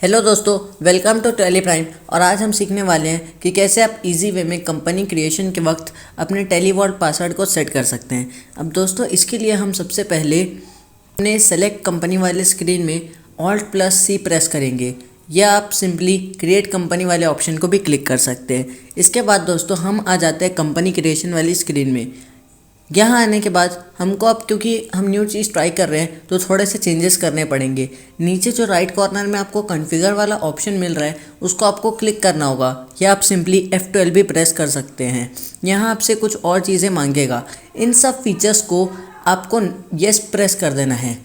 Hello दोस्तों, welcome to tally prime. और आज हम सीखने वाले हैं कि कैसे आप इजी वे में कंपनी क्रिएशन के वक्त अपने टैली वॉल्ट पासवर्ड को सेट कर सकते हैं। अब दोस्तों, इसके लिए हम सबसे पहले अपने सेलेक्ट कंपनी वाले स्क्रीन में Alt+C प्रेस करेंगे, या आप सिंपली क्रिएट कंपनी वाले ऑप्शन को भी क्लिक कर सकते हैं। इसके बाद दोस्तों हम आ जाते हैं कंपनी क्रिएशन वाली स्क्रीन में। यहाँ आने के बाद हमको, अब क्योंकि हम न्यू चीज़ ट्राई कर रहे हैं तो थोड़े से चेंजेस करने पड़ेंगे। नीचे जो राइट कॉर्नर में आपको कॉन्फ़िगर वाला ऑप्शन मिल रहा है उसको आपको क्लिक करना होगा, या आप सिंपली F12 भी प्रेस कर सकते हैं। यहाँ आपसे कुछ और चीज़ें मांगेगा। इन सब फीचर्स को आपको येस प्रेस कर देना है।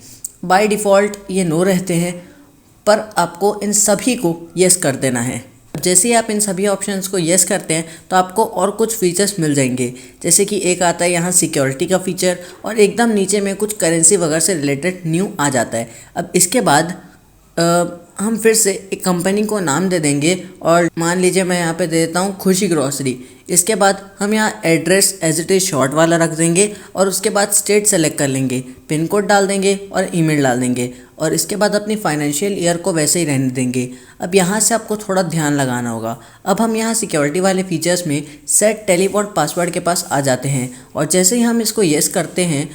बाय डिफ़ॉल्ट ये नो रहते हैं, पर आपको इन सभी को येस कर देना है। जैसे ही आप इन सभी ऑप्शंस को येस करते हैं तो आपको और कुछ फीचर्स मिल जाएंगे, जैसे कि एक आता है यहाँ सिक्योरिटी का फीचर, और एकदम नीचे में कुछ करेंसी वगैरह से रिलेटेड न्यू आ जाता है। अब इसके बाद हम फिर से एक कंपनी को नाम दे देंगे, और मान लीजिए मैं यहाँ पे दे देता हूँ खुशी ग्रॉसरी। इसके बाद हम यहाँ address as it is short वाला रख देंगे, और उसके बाद स्टेट सेलेक्ट कर लेंगे, पिन कोड डाल देंगे और ईमेल डाल देंगे, और इसके बाद अपनी फाइनेंशियल ईयर को वैसे ही रहने देंगे। अब यहाँ से आपको थोड़ा ध्यान लगाना होगा। अब हम यहाँ सिक्योरिटी वाले फीचर्स में सेट टैली वॉल्ट पासवर्ड के पास आ जाते हैं, और जैसे ही हम इसको येस करते हैं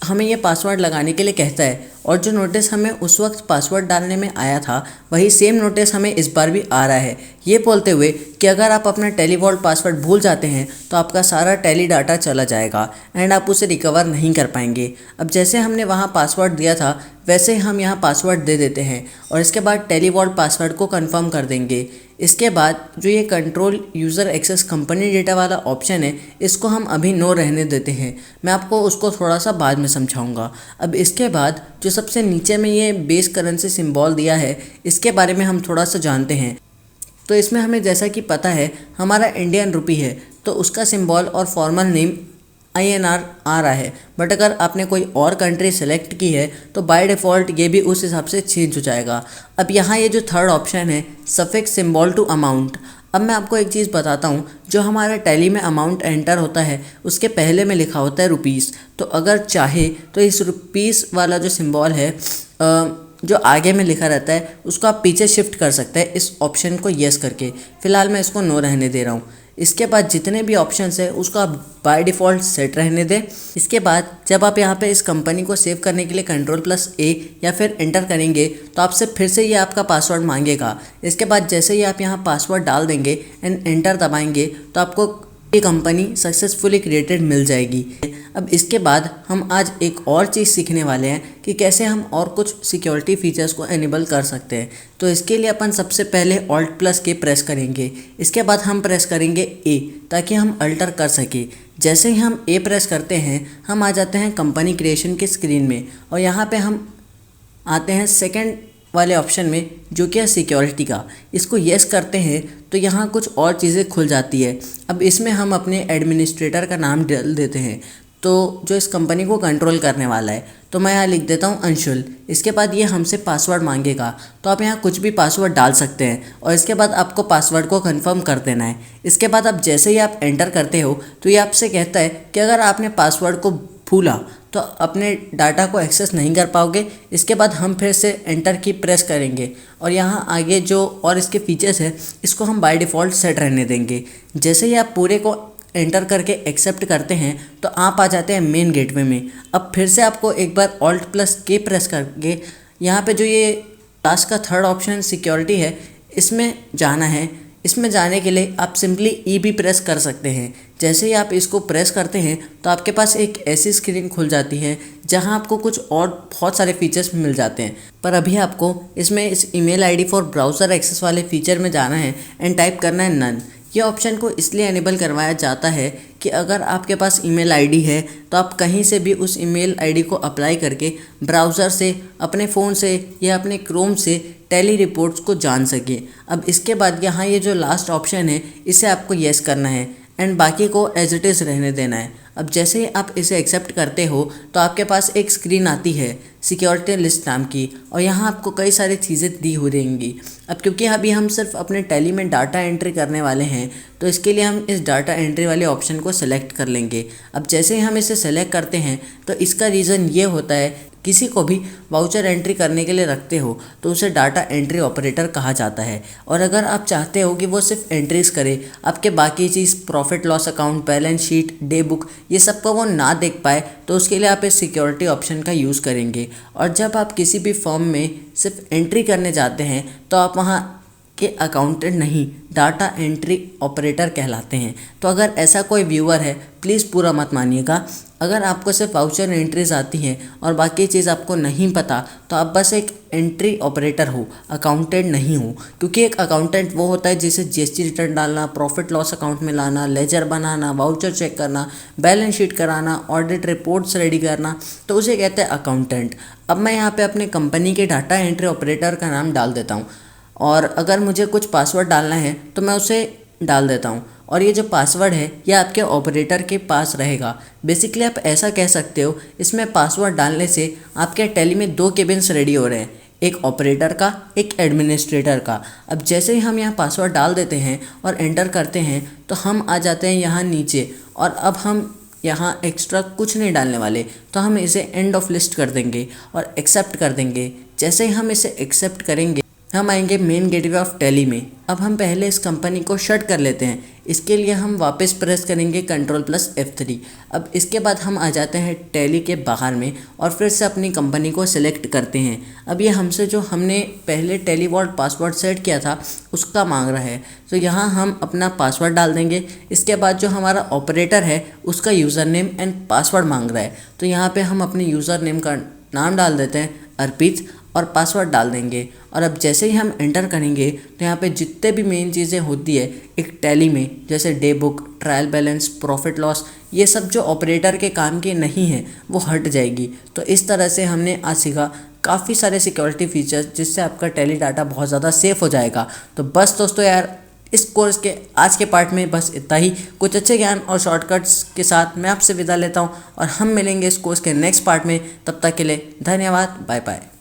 हमें ये पासवर्ड लगाने के लिए कहता है, और जो नोटिस हमें उस वक्त पासवर्ड डालने में आया था वही सेम नोटिस हमें इस बार भी आ रहा है, ये बोलते हुए कि अगर आप अपना टैली वॉल्ट पासवर्ड भूल जाते हैं तो आपका सारा टैली डाटा चला जाएगा एंड आप उसे रिकवर नहीं कर पाएंगे। अब जैसे हमने वहाँ पासवर्ड दिया था वैसे हम यहाँ पासवर्ड दे देते हैं, और इसके बाद टैली वॉल्ट पासवर्ड को कंफर्म कर देंगे। इसके बाद जो ये control user access company data वाला ऑप्शन है इसको हम अभी नो रहने देते हैं। मैं आपको उसको थोड़ा सा बाद में समझाऊंगा। अब इसके बाद जो सबसे नीचे में ये बेस करेंसी सिंबल दिया है इसके बारे में हम थोड़ा सा जानते हैं। तो इसमें हमें जैसा कि पता है हमारा इंडियन रुपी है तो उसका सिंबल और फॉर्मल नेम INR आ रहा है, बट अगर आपने कोई और कंट्री सेलेक्ट की है तो बाय डिफ़ॉल्ट ये भी उस हिसाब से चेंज हो जाएगा। अब यहाँ ये जो थर्ड ऑप्शन है सफिक्स सिंबल टू अमाउंट। अब मैं आपको एक चीज़ बताता हूँ, जो हमारे टैली में अमाउंट एंटर होता है उसके पहले में लिखा होता है रुपीज़। तो अगर चाहे तो इस रुपीज़ वाला जो सिंबल है जो आगे में लिखा रहता है उसको आप पीछे शिफ्ट कर सकते हैं इस ऑप्शन को येस करके। फ़िलहाल मैं इसको नो रहने दे रहा हूँ। इसके बाद जितने भी ऑप्शंस है उसको आप बाय डिफ़ॉल्ट सेट रहने दें। इसके बाद जब आप यहाँ पे इस कंपनी को सेव करने के लिए Ctrl+A या फिर एंटर करेंगे तो आपसे फिर से ये आपका पासवर्ड मांगेगा। इसके बाद जैसे ही आप यहाँ पासवर्ड डाल देंगे एंड एंटर दबाएंगे तो आपको ये कंपनी सक्सेसफुली क्रिएटेड मिल जाएगी। अब इसके बाद हम आज एक और चीज़ सीखने वाले हैं कि कैसे हम और कुछ सिक्योरिटी फीचर्स को एनेबल कर सकते हैं। तो इसके लिए अपन सबसे पहले Alt+K प्रेस करेंगे। इसके बाद हम प्रेस करेंगे A ताकि हम अल्टर कर सकें। जैसे ही हम A प्रेस करते हैं हम आ जाते हैं कंपनी क्रिएशन की स्क्रीन में, और यहाँ पे हम आते हैं सेकंड वाले ऑप्शन में जो कि है सिक्योरिटी का। इसको येस करते हैं तो यहाँ कुछ और चीज़ें खुल जाती है। अब इसमें हम अपने एडमिनिस्ट्रेटर का नाम डाल देते हैं, तो जो इस कंपनी को कंट्रोल करने वाला है। तो मैं यहाँ लिख देता हूँ अंशुल। इसके बाद ये हमसे पासवर्ड मांगेगा, तो आप यहाँ कुछ भी पासवर्ड डाल सकते हैं, और इसके बाद आपको पासवर्ड को कंफर्म कर देना है। इसके बाद अब जैसे ही आप एंटर करते हो तो ये आपसे कहता है कि अगर आपने पासवर्ड को भूला तो अपने डाटा को एक्सेस नहीं कर पाओगे। इसके बाद हम फिर से एंटर की प्रेस करेंगे, और यहाँ आगे जो और इसके फीचर्स है इसको हम बाय डिफ़ॉल्ट सेट रहने देंगे। जैसे ही आप पूरे को एंटर करके एक्सेप्ट करते हैं तो आप आ जाते हैं मेन गेटवे में। अब फिर से आपको एक बार Alt+K प्रेस करके यहाँ पे जो ये लास्ट का थर्ड ऑप्शन सिक्योरिटी है इसमें जाना है। इसमें जाने के लिए आप सिंपली E भी प्रेस कर सकते हैं। जैसे ही आप इसको प्रेस करते हैं तो आपके पास एक ऐसी स्क्रीन खुल जाती है जहां आपको कुछ और बहुत सारे फीचर्स मिल जाते हैं। पर अभी आपको इसमें इस email ID for browser access वाले फीचर में जाना है एंड टाइप करना है नन। ये ऑप्शन को इसलिए एनेबल करवाया जाता है कि अगर आपके पास ईमेल आईडी है तो आप कहीं से भी उस ईमेल आईडी को अप्लाई करके ब्राउज़र से, अपने फ़ोन से या अपने क्रोम से टैली रिपोर्ट्स को जान सकें। अब इसके बाद यहाँ ये जो लास्ट ऑप्शन है इसे आपको येस करना है एंड बाकी को एज इट इज़ रहने देना है। अब जैसे ही आप इसे एक्सेप्ट करते हो तो आपके पास एक स्क्रीन आती है सिक्योरिटी लिस्ट नाम की, और यहाँ आपको कई सारी चीज़ें दी हो रहेंगी। अब क्योंकि अभी हम सिर्फ अपने टैली में डाटा एंट्री करने वाले हैं तो इसके लिए हम इस डाटा एंट्री वाले ऑप्शन को सेलेक्ट कर लेंगे। अब जैसे ही हम इसे सेलेक्ट करते हैं तो इसका रीज़न ये होता है किसी को भी वाउचर एंट्री करने के लिए रखते हो तो उसे डाटा एंट्री ऑपरेटर कहा जाता है। और अगर आप चाहते हो कि वो सिर्फ एंट्रीज करे, आपके बाकी चीज़ profit loss account, balance sheet, day book, ये सब को वो ना देख पाए, तो उसके लिए आप इस सिक्योरिटी ऑप्शन का यूज़ करेंगे। और जब आप किसी भी फर्म में सिर्फ एंट्री करने जाते हैं तो आप वहाँ के अकाउंटेंट नहीं, डाटा एंट्री ऑपरेटर कहलाते हैं। तो अगर ऐसा कोई व्यूअर है, प्लीज़ पूरा मत मानिएगा। अगर आपको सिर्फ वाउचर एंट्रीज आती हैं और बाकी चीज़ आपको नहीं पता, तो आप बस एक एंट्री ऑपरेटर हो, अकाउंटेंट नहीं हो। क्योंकि एक अकाउंटेंट वो होता है जिसे जीएसटी रिटर्न डालना, प्रॉफिट लॉस अकाउंट में लाना, लेजर बनाना, वाउचर चेक करना, बैलेंस शीट कराना, ऑडिट रिपोर्ट्स रेडी करना, तो उसे कहते हैं अकाउंटेंट। अब मैं यहाँ पे अपने कंपनी के डाटा एंट्री ऑपरेटर का नाम डाल देता हूँ, और अगर मुझे कुछ पासवर्ड डालना है तो मैं उसे डाल देता हूँ, और ये जो पासवर्ड है ये आपके ऑपरेटर के पास रहेगा। बेसिकली आप ऐसा कह सकते हो, इसमें पासवर्ड डालने से आपके टैली में 2 केबिन्स रेडी हो रहे हैं, एक ऑपरेटर का, एक एडमिनिस्ट्रेटर का। अब जैसे ही हम यहाँ पासवर्ड डाल देते हैं और एंटर करते हैं तो हम आ जाते हैं यहाँ नीचे, और अब हम यहाँ एक्स्ट्रा कुछ नहीं डालने वाले, तो हम इसे एंड ऑफ लिस्ट कर देंगे और एक्सेप्ट कर देंगे। जैसे ही हम इसे एक्सेप्ट करेंगे हम आएंगे मेन गेटवे ऑफ टैली में। अब हम पहले इस कंपनी को शट कर लेते हैं। इसके लिए हम वापस प्रेस करेंगे Ctrl+F3। अब इसके बाद हम आ जाते हैं टैली के बाहर में और फिर से अपनी कंपनी को सिलेक्ट करते हैं। अब ये हमसे जो हमने पहले टैली वॉल्ट पासवर्ड सेट किया था उसका मांग रहा है, तो यहाँ हम अपना पासवर्ड डाल देंगे। इसके बाद जो हमारा ऑपरेटर है उसका यूज़र नेम एंड पासवर्ड मांग रहा है, तो यहाँ पर हम अपने यूज़र नेम का नाम डाल देते हैं अर्पित, और पासवर्ड डाल देंगे। और अब जैसे ही हम एंटर करेंगे तो यहाँ पे जितने भी मेन चीज़ें होती है एक टैली में, जैसे day book, trial balance, profit loss, ये सब जो ऑपरेटर के काम के नहीं हैं वो हट जाएगी। तो इस तरह से हमने आज सीखा काफ़ी सारे सिक्योरिटी फीचर्स जिससे आपका टैली डाटा बहुत ज़्यादा सेफ हो जाएगा। तो बस दोस्तों यार, इस कोर्स के आज के पार्ट में बस इतना ही। कुछ अच्छे ज्ञान और शॉर्टकट्स के साथ मैं आपसे विदा लेता हूँ और हम मिलेंगे इस कोर्स के नेक्स्ट पार्ट में। तब तक के लिए धन्यवाद, बाय बाय।